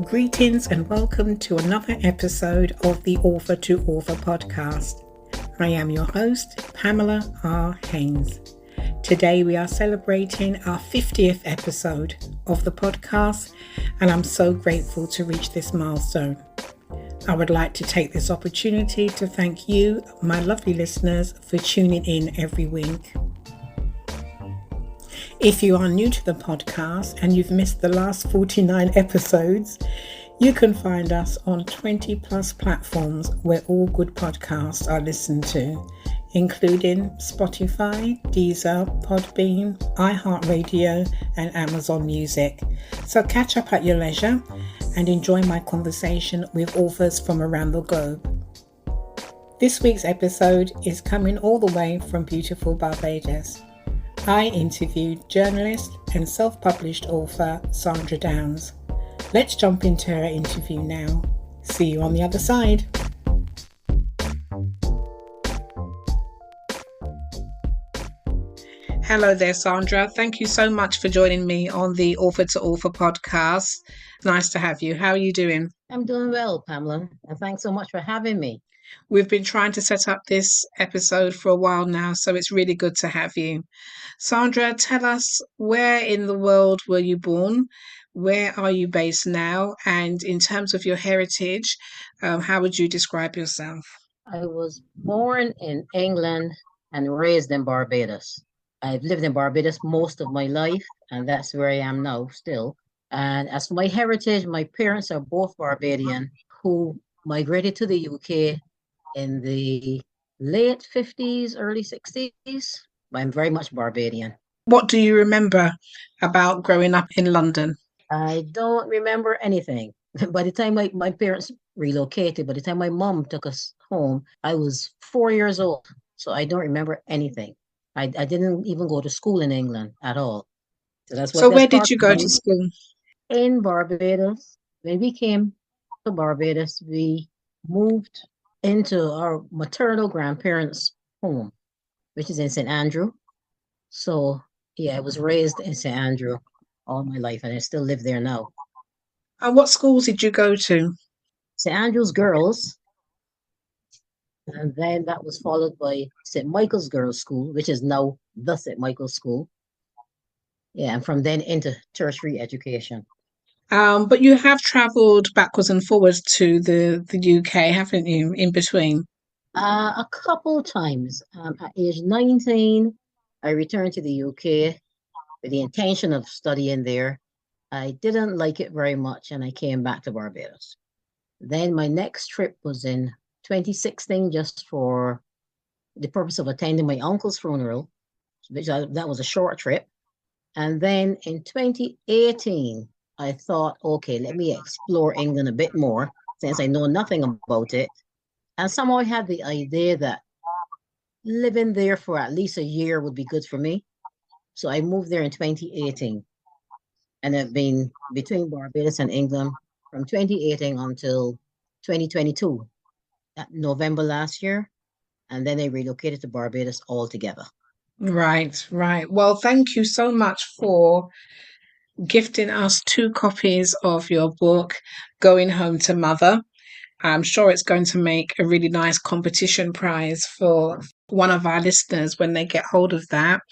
Greetings and welcome to another episode of the Author to Author podcast. I am your host, Pamela R Haynes. Today we are celebrating our 50th episode of the podcast, and I'm so grateful to reach this milestone. I would like to take this opportunity to thank you, my lovely listeners, for tuning in every week. If you are new to the podcast and you've missed the last 49 episodes, you can find us on 20 plus platforms where all good podcasts are listened to, including Spotify, Deezer, Podbean, iHeartRadio, and Amazon Music. So catch up at your leisure and enjoy my conversation with authors from around the globe. This week's episode is coming all the way from beautiful Barbados. I interviewed journalist and self-published author Sandra Downes. Let's jump into her interview now. See you on the other side. Hello there, Sandra. Thank you so much for joining me on the Author to Author podcast. Nice to have you. How are you doing? I'm doing well, Pamela, and thanks so much for having me. We've been trying to set up this episode for a while now, so it's really good to have you. Sandra, tell us, where in the world were you born? Where are you based now? And in terms of your heritage, how would you describe yourself? I was born in England and raised in Barbados. I've lived in Barbados most of my life, and that's where I am now still. And as for my heritage, my parents are both Barbadian who migrated to the UK in the late 50s, early 60s. I'm very much Barbadian. What do you remember about growing up in London? I don't remember anything. By the time my parents relocated, by the time my mom took us home, I was 4 years old. So I don't remember anything. I didn't even go to school in England at all. So where did you go to school? In Barbados. When we came to Barbados, we moved into our maternal grandparents' home, which is in St. Andrew. So, yeah, I was raised in St. Andrew all my life, and I still live there now. And what schools did you go to? St. Andrew's Girls, and then that was followed by St. Michael's Girls' School, which is now the St. Michael's School. Yeah, and from then into tertiary education. But you have travelled backwards and forwards to the UK, haven't you, in between? A couple times. At age 19, I returned to the UK with the intention of studying there. I didn't like it very much, and I came back to Barbados. Then my next trip was in 2016, just for the purpose of attending my uncle's funeral, that was a short trip. And then in 2018, I thought, okay, let me explore England a bit more since I know nothing about it. And somehow I had the idea that living there for at least a year would be good for me. So I moved there in 2018. And I've been between Barbados and England from 2018 until 2022, November last year. And then I relocated to Barbados altogether. Right. Well, thank you so much for gifting us 2 copies of your book, Going Home to Mother. I'm sure it's going to make a really nice competition prize for one of our listeners when they get hold of that.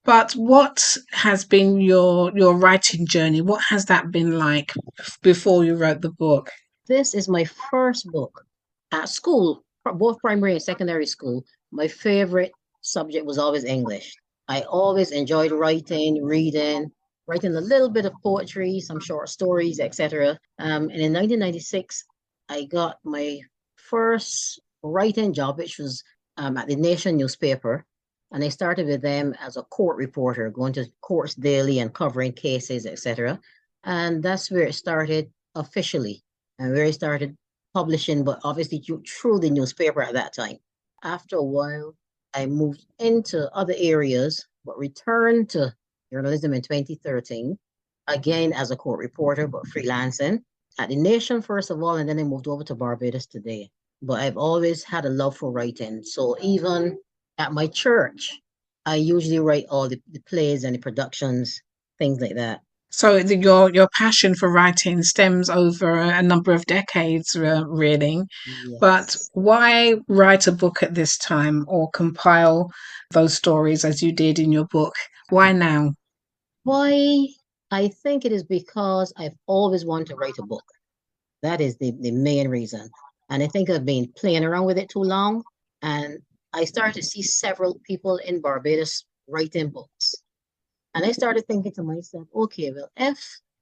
But what has been your writing journey? What has that been like before you wrote the book? This is my first book. At school, both primary and secondary school, my favorite subject was always English. I always enjoyed writing, reading, writing a little bit of poetry, some short stories, etc. And in 1996, I got my first writing job, which was at the Nation newspaper. And I started with them as a court reporter, going to courts daily and covering cases, etc. And that's where it started officially, and where I started publishing, but obviously through the newspaper at that time. After a while, I moved into other areas, but returned to journalism in 2013, again as a court reporter, but freelancing at the Nation first of all, and then I moved over to Barbados today. But I've always had a love for writing. So even at my church, I usually write all the plays and the productions, things like that. So your passion for writing stems over a number of decades, really. But Yes. why write a book at this time or compile those stories as you did in your book? Why now? Why? I think it is because I've always wanted to write a book. That is the main reason. And I think I've been playing around with it too long. And I started to see several people in Barbados writing books. And I started thinking to myself, okay, well, if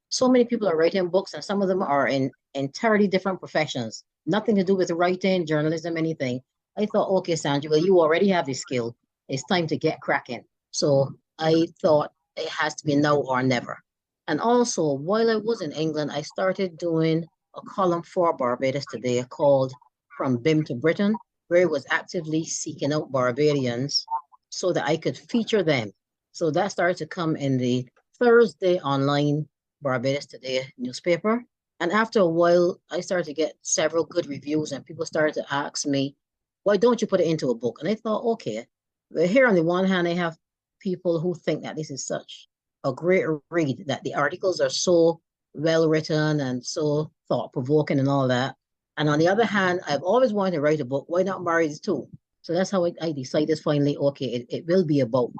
so many people are writing books and some of them are in entirely different professions, nothing to do with writing, journalism, anything, I thought, okay, Sandra, well, you already have the skill. It's time to get cracking. So I thought it has to be now or never. And also, while I was in England, I started doing a column for Barbados Today called From BIM to Britain, where it was actively seeking out Barbadians so that I could feature them. So that started to come in the Thursday online Barbados Today newspaper. And after a while, I started to get several good reviews, and people started to ask me, why don't you put it into a book? And I thought, okay, well, here on the one hand, I have people who think that this is such a great read, that the articles are so well written and so thought provoking and all that. And on the other hand, I've always wanted to write a book. Why not marry the two? So that's how I decided finally, okay, it will be about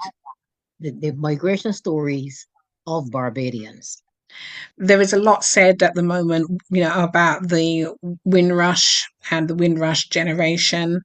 the migration stories of Barbadians. There is a lot said at the moment, about the Windrush and the Windrush generation.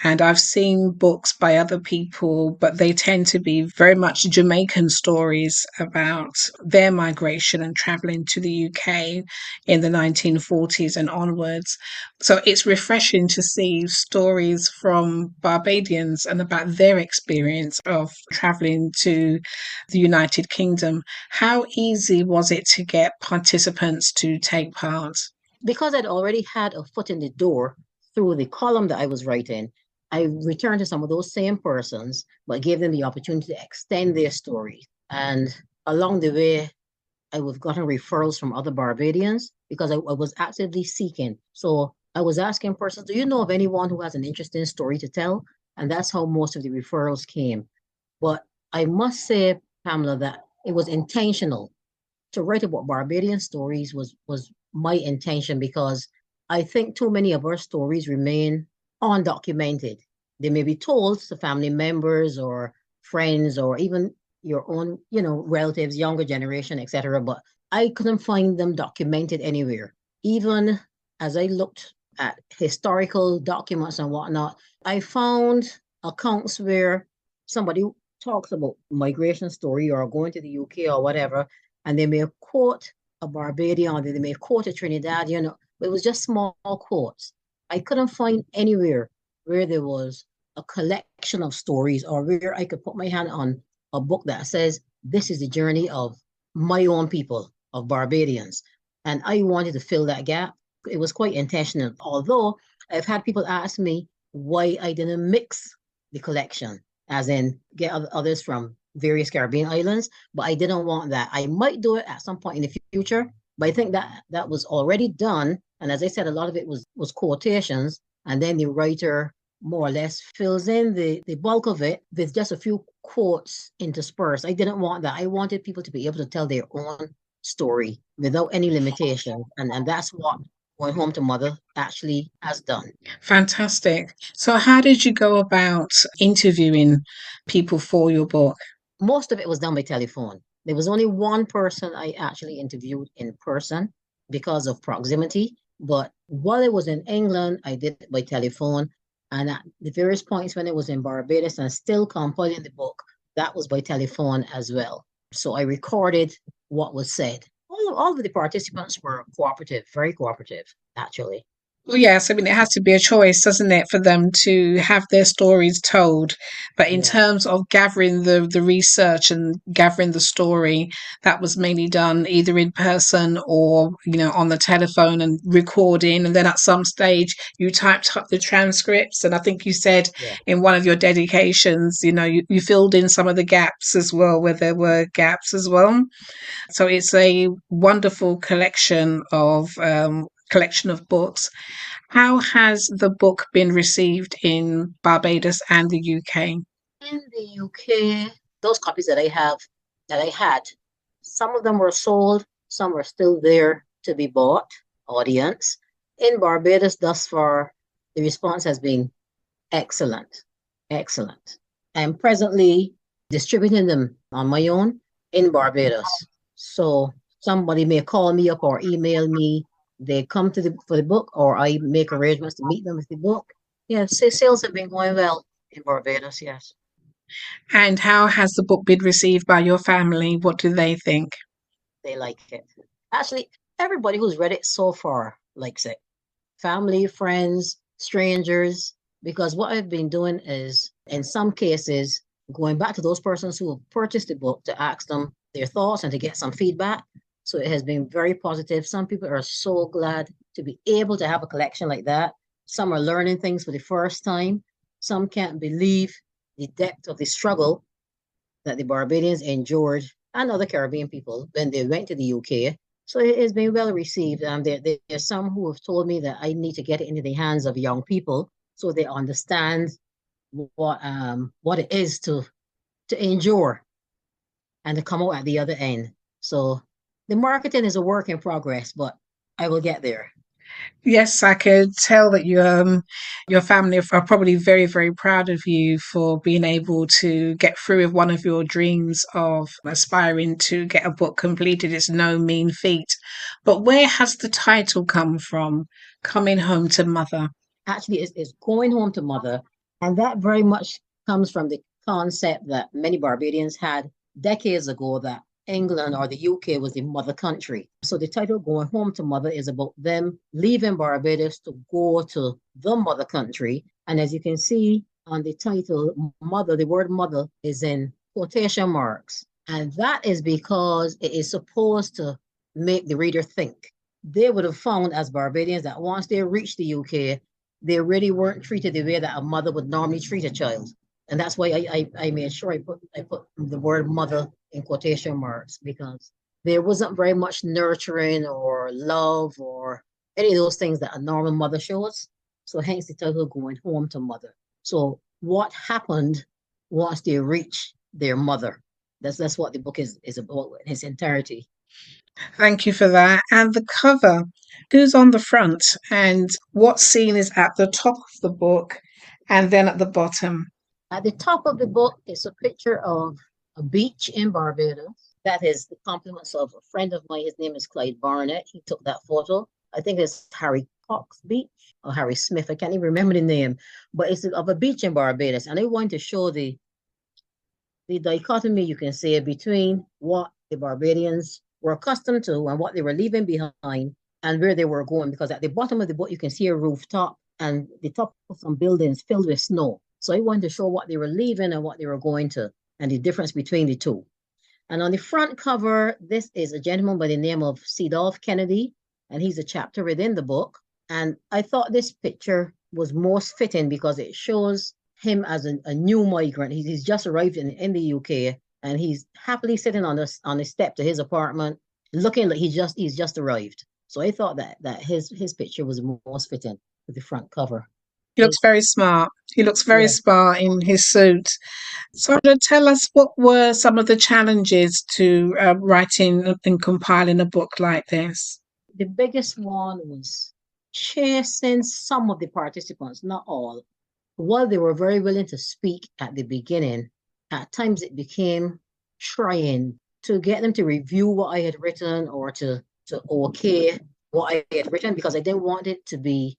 And I've seen books by other people, but they tend to be very much Jamaican stories about their migration and traveling to the UK in the 1940s and onwards. So it's refreshing to see stories from Barbadians and about their experience of traveling to the United Kingdom. How easy was it to get participants to take part? Because I'd already had a foot in the door through the column that I was writing, I returned to some of those same persons, but gave them the opportunity to extend their story. And along the way, I was gotten referrals from other Barbadians because I was actively seeking. So I was asking persons, do you know of anyone who has an interesting story to tell? And that's how most of the referrals came. But I must say, Pamela, that it was intentional. To write about Barbadian stories was my intention because I think too many of our stories remain undocumented. They may be told to family members or friends or even your own, relatives, younger generation, etc. But I couldn't find them documented anywhere. Even as I looked at historical documents and whatnot, I found accounts where somebody talks about migration story or going to the UK or whatever, and they may quote a Barbadian, or they may quote a Trinidadian. It was just small quotes. I couldn't find anywhere where there was a collection of stories or where I could put my hand on a book that says, this is the journey of my own people, of Barbadians. And I wanted to fill that gap. It was quite intentional. Although I've had people ask me why I didn't mix the collection, as in get others from various Caribbean islands, but I didn't want that. I might do it at some point in the future, but I think that that was already done. And as I said, a lot of it was quotations, and then the writer more or less fills in the bulk of it with just a few quotes interspersed. I didn't want that. I wanted people to be able to tell their own story without any limitation. And that's what Going Home to Mother actually has done. Fantastic. So, how did you go about interviewing people for your book? Most of it was done by telephone. There was only one person I actually interviewed in person because of proximity. But while I was in England, I did it by telephone. And at the various points when I was in Barbados and still compiling the book, that was by telephone as well. So I recorded what was said. All of the participants were cooperative, very cooperative, actually. Well, yes, I mean, it has to be a choice, doesn't it, for them to have their stories told. But in Yeah. terms of gathering the research and gathering the story, that was mainly done either in person or, on the telephone and recording. And then at some stage, you typed up the transcripts. And I think you said Yeah. in one of your dedications, you filled in some of the gaps as well, where there were gaps as well. So it's a wonderful collection of books. How has the book been received in Barbados and the UK? In the UK, those copies that I have, that I had Some of them were sold, some are still there to be bought, audience. In Barbados thus far, the response has been excellent, excellent. I'm presently distributing them on my own in Barbados. So somebody may call me up or email me. They come for the book, or I make arrangements to meet them with the book. Yeah, sales have been going well in Barbados, yes. And how has the book been received by your family? What do they think? They like it. Actually, everybody who's read it so far likes it. Family, friends, strangers, because what I've been doing is, in some cases, going back to those persons who have purchased the book to ask them their thoughts and to get some feedback. So it has been very positive. Some people are so glad to be able to have a collection like that. Some are learning things for the first time. Some can't believe the depth of the struggle that the Barbadians endured and other Caribbean people when they went to the UK. So it has been well received. There's some who have told me that I need to get it into the hands of young people so they understand what it is to endure and to come out at the other end. So the marketing is a work in progress, but I will get there. Yes, I could tell that your family are probably very, very proud of you for being able to get through with one of your dreams of aspiring to get a book completed. It's no mean feat. But where has the title come from? Coming Home to Mother. Actually, it's going home to mother. And that very much comes from the concept that many Barbadians had decades ago that England or the UK was the mother country. So the title Going Home to Mother is about them leaving Barbados to go to the mother country. And as you can see on the title, mother, the word mother is in quotation marks. And that is because it is supposed to make the reader think. They would have found as Barbadians that once they reached the UK, they really weren't treated the way that a mother would normally treat a child. And that's why I made sure I put the word mother in quotation marks, because there wasn't very much nurturing or love or any of those things that a normal mother shows. So hence the title Going Home to Mother. So what happened once they reach their mother? That's what the book is about in its entirety. Thank you for that. And the cover, who's on the front and what scene is at the top of the book and then at the bottom? At the top of the book is a picture of a beach in Barbados. That is the compliments of a friend of mine. His name is Clyde Barnett. He took that photo. I think it's Harry Cox Beach or Harry Smith. I can't even remember the name, but it's of a beach in Barbados. And I want to show the dichotomy, you can say, between what the Barbadians were accustomed to and what they were leaving behind and where they were going. Because at the bottom of the book, you can see a rooftop and the top of some buildings filled with snow. So I wanted to show what they were leaving and what they were going to and the difference between the two. And on the front cover, this is a gentleman by the name of Cedolph Kennedy, and he's a chapter within the book. And I thought this picture was most fitting because it shows him as a new migrant. He's just arrived in the UK, and he's happily sitting on the step to his apartment, looking like he's just arrived. So I thought that his picture was most fitting with the front cover. He looks very smart. He looks very smart in his suit. Sandra, tell us, what were some of the challenges to writing and compiling a book like this? The biggest one was chasing some of the participants, not all. While they were very willing to speak at the beginning, at times it became trying to get them to review what I had written or to okay what I had written, because I didn't want it to be,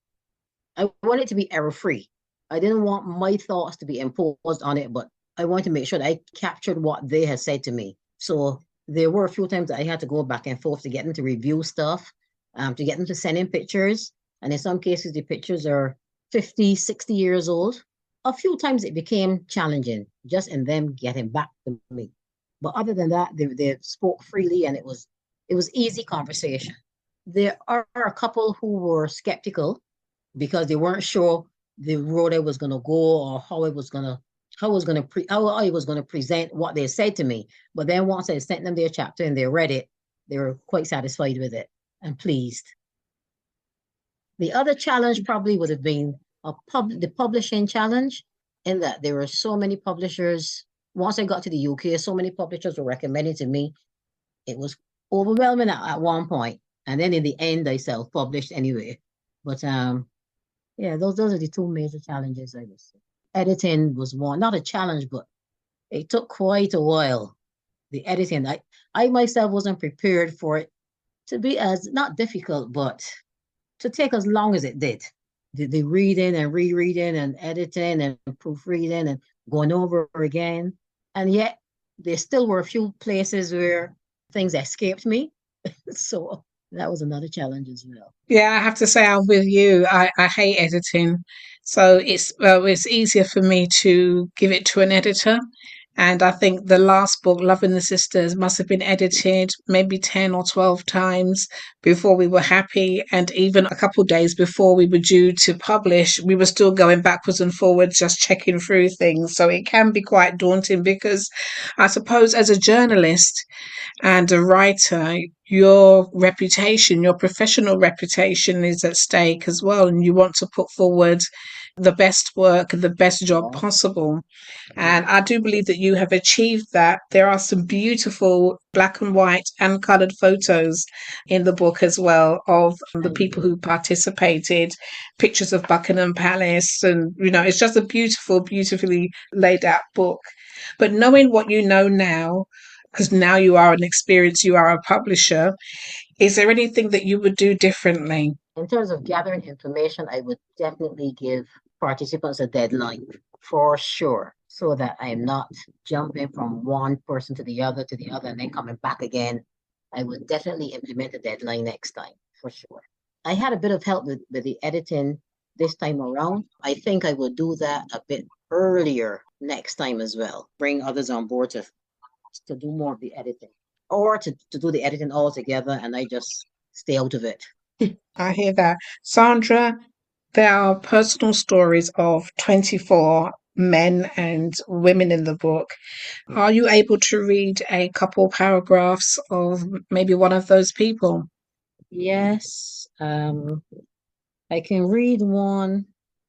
I want it to be error-free. I didn't want my thoughts to be imposed on it, but I wanted to make sure that I captured what they had said to me. So there were a few times that I had to go back and forth to get them to review stuff, to get them to send in pictures. And in some cases, the pictures are 50, 60 years old. A few times it became challenging just in them getting back to me. But other than that, they spoke freely and it was easy conversation. There are a couple who were skeptical because they weren't sure the road I was going to go or how I was going to present what they said to me. But then once I sent them their chapter and they read it, they were quite satisfied with it and pleased. The other challenge probably would have been the publishing challenge, in that there were so many publishers. Once I got to the UK, so many publishers were recommending to me It was overwhelming at one point, and then in the end, I self-published anyway. But yeah, those are the two major challenges I would say. Editing was one, not a challenge, but it took quite a while. The editing, I myself wasn't prepared for it to be as not difficult, but to take as long as it did. The reading and rereading and editing and proofreading and going over again. And yet there still were a few places where things escaped me. So that was another challenge as well. Yeah, I have to say I'm with you. I hate editing. So it's easier for me to give it to an editor. And I think the last book, Loving the Sisters, must have been edited maybe 10 or 12 times before we were happy. And even a couple of days before we were due to publish, we were still going backwards and forwards, just checking through things. So it can be quite daunting because I suppose as a journalist, and a writer, your reputation, your professional reputation is at stake as well. And you want to put forward the best work and the best job Yeah. possible. And I do believe that you have achieved that. There are some beautiful black and white and coloured photos in the book as well of the Thank people you. who participated, pictures of Buckingham Palace. And, it's just a beautiful, beautifully laid out book. But knowing what you know now, because now you are an experienced, you are a publisher, is there anything that you would do differently? In terms of gathering information, I would definitely give participants a deadline for sure, so that I'm not jumping from one person to the other, and then coming back again. I would definitely implement a deadline next time for sure. I had a bit of help with the editing this time around. I think I will do that a bit earlier next time as well. Bring others on board to do more of the editing or to do the editing all together and I just stay out of it. I hear that. Sandra, there are personal stories of 24 men and women in the book. Are you able to read a couple paragraphs of maybe one of those people? Yes, I can read one.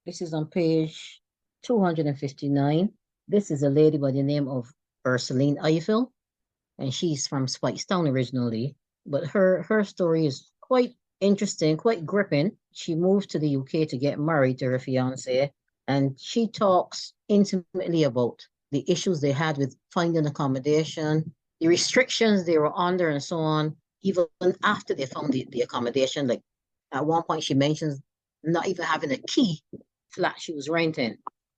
This is on page 259. This is a lady by the name of Ursuline Eiffel, and she's from Town originally. But her story is quite interesting, quite gripping. She moved to the UK to get married to her fiance, and she talks intimately about the issues they had with finding accommodation, the restrictions they were under, and so on, even after they found the accommodation. Like at one point, she mentions not even having a key flat she was renting.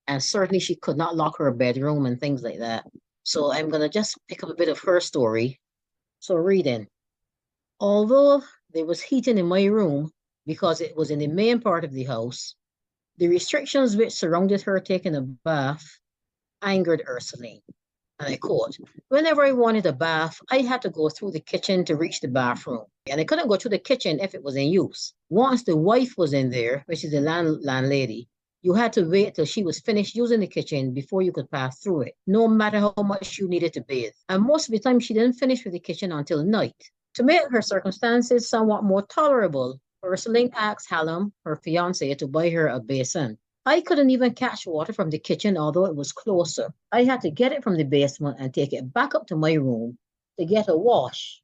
And certainly she could not lock her bedroom and things like that. So I'm going to just pick up a bit of her story. So reading. Although there was heating in my room because it was in the main part of the house, the restrictions which surrounded her taking a bath angered Ursuline. And I quote, whenever I wanted a bath, I had to go through the kitchen to reach the bathroom. And I couldn't go through the kitchen if it was in use. Once the wife was in there, which is the landlady, you had to wait till she was finished using the kitchen before you could pass through it, no matter how much you needed to bathe. And most of the time, she didn't finish with the kitchen until night. To make her circumstances somewhat more tolerable, Ursuline asked Hallam, her fiancé, to buy her a basin. I couldn't even catch water from the kitchen, although it was closer. I had to get it from the basement and take it back up to my room to get a wash.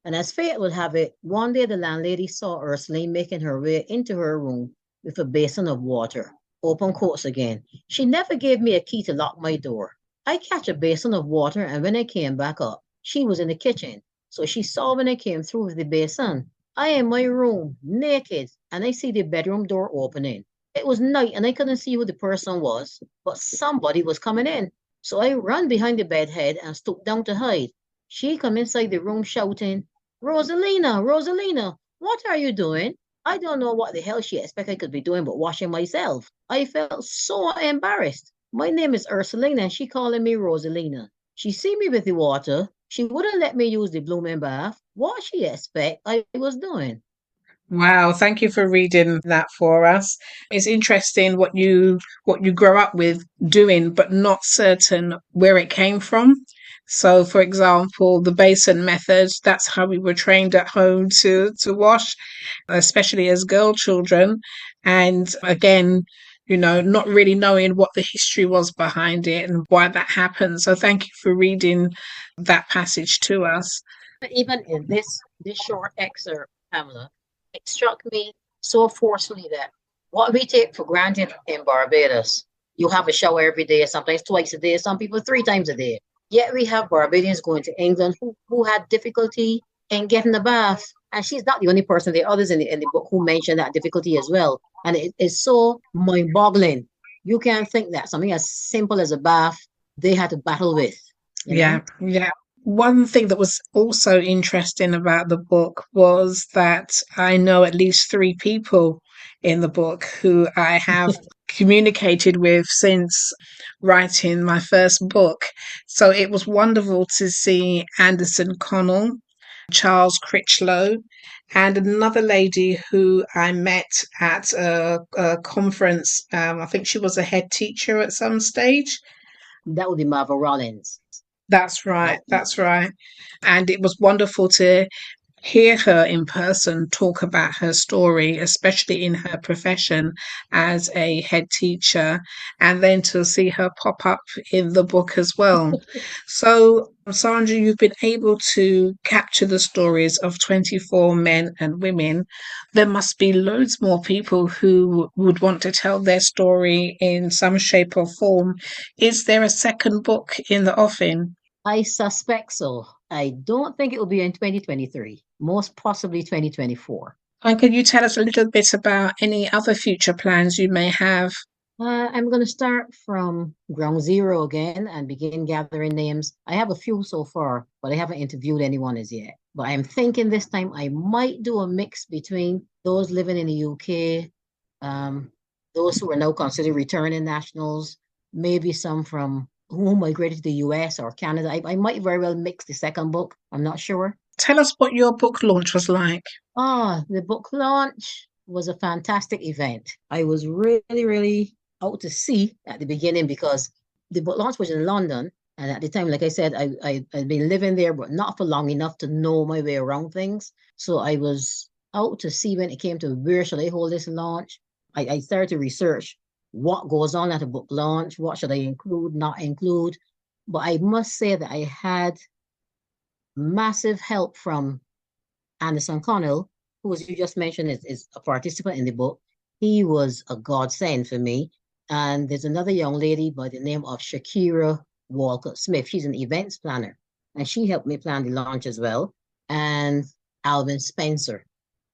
And as fate would have it, one day the landlady saw Ursuline making her way into her room with a basin of water. Open quotes again. She never gave me a key to lock my door. I catch a basin of water, and when I came back up, she was in the kitchen. So she saw when I came through with the basin. I am in my room, naked, and I see the bedroom door opening. It was night and I couldn't see who the person was, but somebody was coming in. So I ran behind the bedhead and stooped down to hide. She come inside the room shouting, Rosalina, Rosalina, what are you doing? I don't know what the hell she expected I could be doing but washing myself. I felt so embarrassed. My name is Ursulina and she calling me Rosalina. She see me with the water. She wouldn't let me use the blooming bath. What she expect I was doing? Wow, thank you for reading that for us. It's interesting what you grow up with doing, but not certain where it came from. So, for example, the basin method, that's how we were trained at home to wash, especially as girl children. And again, not really knowing what the history was behind it and why that happened. So thank you for reading that passage to us. But even in this short excerpt, Pamela, it struck me so forcefully that what we take for granted in Barbados, you have a shower every day, sometimes twice a day, some people 3 times a day. Yet we have Barbadians going to England who had difficulty in getting a bath. And she's not the only person. There are others in the book who mention that difficulty as well. And it is so mind-boggling. You can't think that something as simple as a bath they had to battle with, you Yeah, know? yeah. One thing that was also interesting about the book was that I know at least three people in the book who I have communicated with since writing my first book. So it was wonderful to see Anderson Connell, Charles Critchlow, and another lady who I met at a conference. I think she was a head teacher at some stage. That would be Marvel Rollins. That's That right. would be That's right. And it was wonderful to hear her in person talk about her story, especially in her profession as a head teacher, and then to see her pop up in the book as well. So, Sandra, you've been able to capture the stories of 24 men and women. There must be loads more people who would want to tell their story in some shape or form. Is there a second book in the offing? I suspect so. I don't think it will be in 2023, most possibly 2024. And can you tell us a little bit about any other future plans you may have? I'm going to start from ground zero again and begin gathering names. I have a few so far, but I haven't interviewed anyone as yet. But I'm thinking this time I might do a mix between those living in the UK, those who are now considered returning nationals, maybe some from who migrated to the US or Canada. I might very well mix the second book. I'm not sure. Tell us what your book launch was like. The book launch was a fantastic event. I was really, really out to sea at the beginning because the book launch was in London. And at the time, like I said, I'd been living there, but not for long enough to know my way around things. So I was out to sea when it came to where should I hold this launch. I started to research what goes on at a book launch, what should I include, not include. But I must say that I had massive help from Anderson Connell, who, as you just mentioned, is a participant in the book. He was a godsend for me. And there's another young lady by the name of Shakira Walcott Smith. She's an events planner, and she helped me plan the launch as well. And Alvin Spencer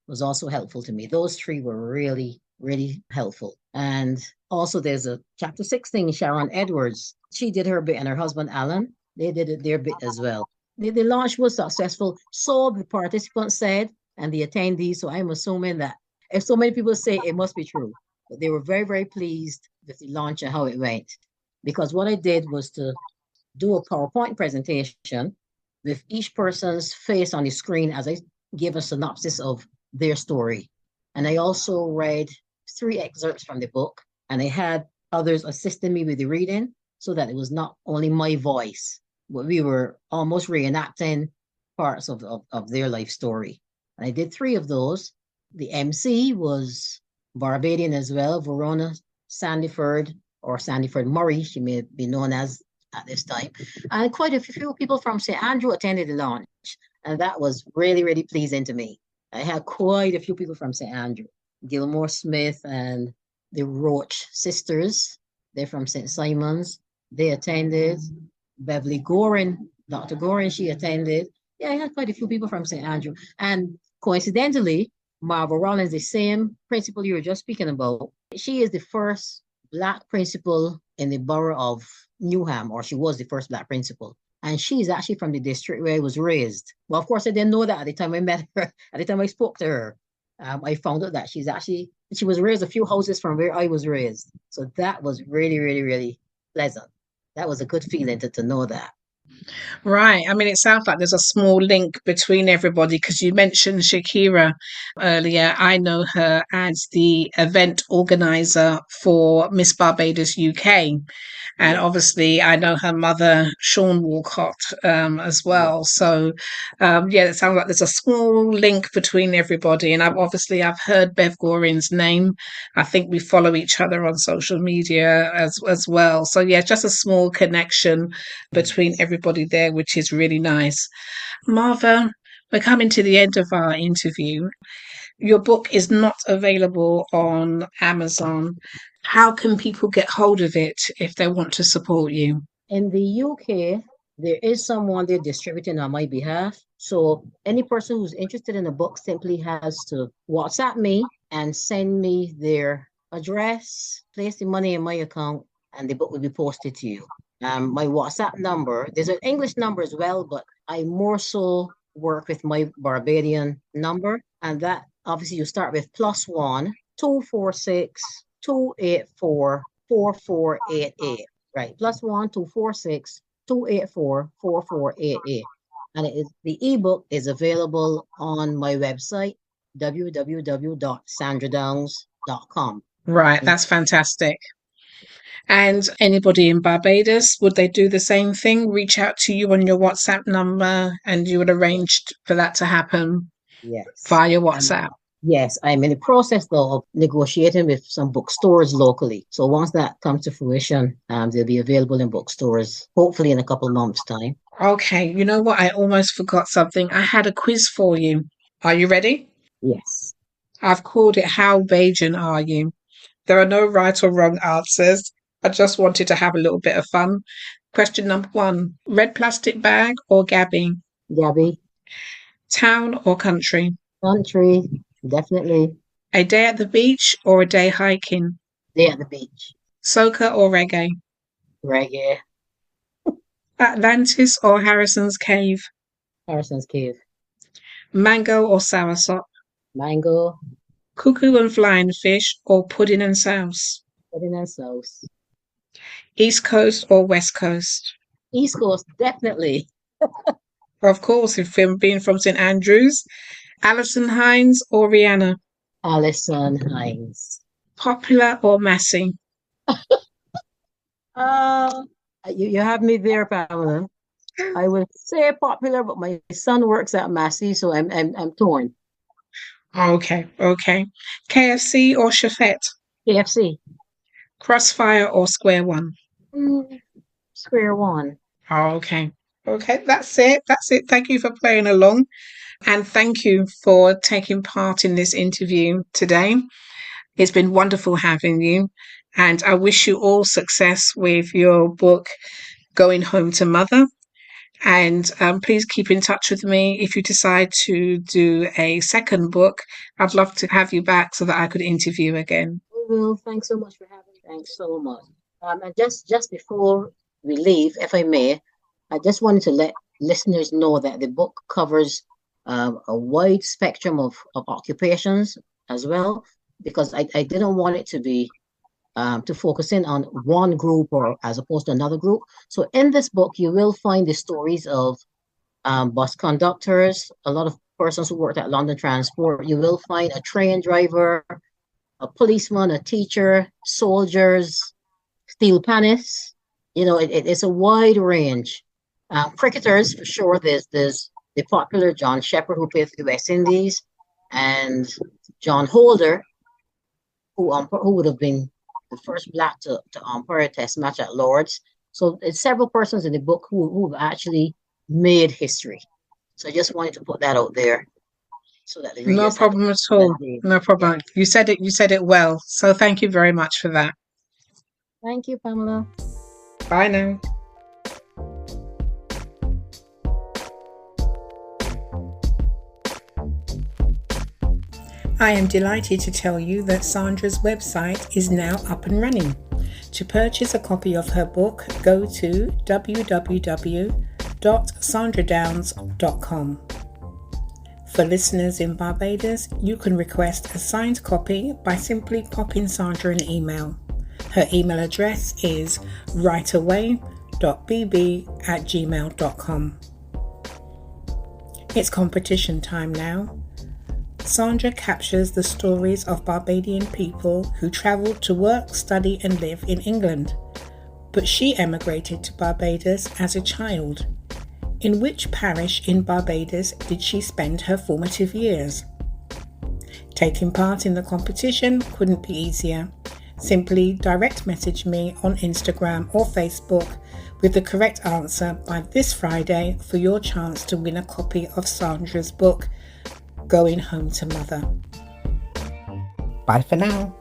was also helpful to me. Those three were really, really helpful. And also, there's a chapter 16, Sharon Edwards. She did her bit, and her husband, Alan, they did their bit as well. The launch was successful, so the participants said, and the attendees. So I'm assuming that if so many people say it must be true, but they were very, very pleased with the launch and how it went. Because what I did was to do a PowerPoint presentation with each person's face on the screen as I gave a synopsis of their story. And I also read 3 excerpts from the book, and I had others assisting me with the reading so that it was not only my voice, but we were almost reenacting parts of their life story. And I did 3 of those. The MC was Barbadian as well, Verona Sandiford, or Sandiford Murray, she may be known as at this time. And quite a few people from St. Andrew attended the launch. And that was really, really pleasing to me. I had quite a few people from St. Andrew. Gilmore Smith and the Roach sisters. They're from St. Simon's. They attended. Beverly Gorin, Dr. Gorin, she attended. Yeah, I had quite a few people from St. Andrew. And coincidentally, Marva Rollins, the same principal you were just speaking about, she is the first Black principal in the borough of Newham, or she was the first Black principal. And she's actually from the district where I was raised. Well, of course, I didn't know that at the time I met her, at the time I spoke to her. I found out that she was raised a few houses from where I was raised. So that was really, really, really pleasant. That was a good feeling to know that. Right. I mean, it sounds like there's a small link between everybody because you mentioned Shakira earlier. I know her as the event organizer for Miss Barbados UK. And Yeah, obviously, I know her mother, Sean Walcott, as yeah, well. So, yeah, it sounds like there's a small link between everybody. And I've heard Bev Goring's name. I think we follow each other on social media as well. So, yeah, just a small connection between yes. everybody there, which is really nice. Marva, we're coming to the end of our interview. Your book is not available on Amazon. How can people get hold of it if they want to support you? In the UK, there is someone there distributing on my behalf. So any person who's interested in the book simply has to WhatsApp me and send me their address, place the money in my account, and the book will be posted to you. My WhatsApp number, there's an English number as well, but I more so work with my Barbadian number. And that obviously you start with +1 246 284 4488. Right. +1 246 284 4488. And the ebook is available on my website, www.sandradownes.com. Right, that's fantastic. And anybody in Barbados, would they do the same thing? Reach out to you on your WhatsApp number and you would arrange for that to happen Yes. via And WhatsApp? yes, I'm in the process though of negotiating with some bookstores locally. So once that comes to fruition, they'll be available in bookstores, hopefully in a couple of months' time. Okay, you know what? I almost forgot something. I had a quiz for you. Are you ready? Yes. I've called it How Bajan Are You? There are no right or wrong answers. I just wanted to have a little bit of fun. Question number one, red plastic bag or Gabby? Gabby, Town or country? country, definitely. A day at the beach or a day hiking? Day at the beach. Soca or reggae? Reggae, Atlantis or Harrison's Cave? Harrison's Cave. Mango or soursop? Mango, Cuckoo and flying fish or pudding and sauce? pudding and sauce. East Coast or West Coast? East Coast, definitely. Of course, if I'm being from St Andrews, Alison Hines or Rihanna? Alison Hines. Popular or Massey? Uh, you have me there, Pamela. I would say popular, but my son works at Massey, so I'm torn. Okay, okay. KFC or Chefette? KFC. Crossfire or Square One? Mm, Square One. Okay, okay. That's it. That's it. Thank you for playing along. And thank you for taking part in this interview today. It's been wonderful having you. And I wish you all success with your book, Going Home to Mother. And please keep in touch with me if you decide to do a second book. I'd love to have you back so that I could interview again. We will. Thanks so much for having me. Thanks so much. And just before we leave, if I may, I just wanted to let listeners know that the book covers a wide spectrum of occupations as well, because I didn't want it to be to focus in on one group or as opposed to another group. So in this book, you will find the stories of bus conductors, a lot of persons who worked at London Transport. You will find a train driver, a policeman, a teacher, soldiers, steel panists. It's a wide range. Cricketers, for sure. There's the popular John Shepherd who played for the West Indies, and John Holder, who would have been the first black to umpire a test match at Lord's. So it's several persons in the book who've actually made history. So I just wanted to put that out there so that the No readers have problem at that all. name. No Yeah. problem. You said it well. So thank you very much for that. Thank you, Pamela. Bye now. I am delighted to tell you that Sandra's website is now up and running. To purchase a copy of her book, go to www.sandradownes.com. For listeners in Barbados, you can request a signed copy by simply popping Sandra an email. Her email address is writeaway sandra.bb@gmail.com. It's competition time now. Sandra captures the stories of Barbadian people who travelled to work, study and live in England. But she emigrated to Barbados as a child. In which parish in Barbados did she spend her formative years? Taking part in the competition couldn't be easier. Simply direct message me on Instagram or Facebook with the correct answer by this Friday for your chance to win a copy of Sandra's book, Going Home to Mother. Bye for now.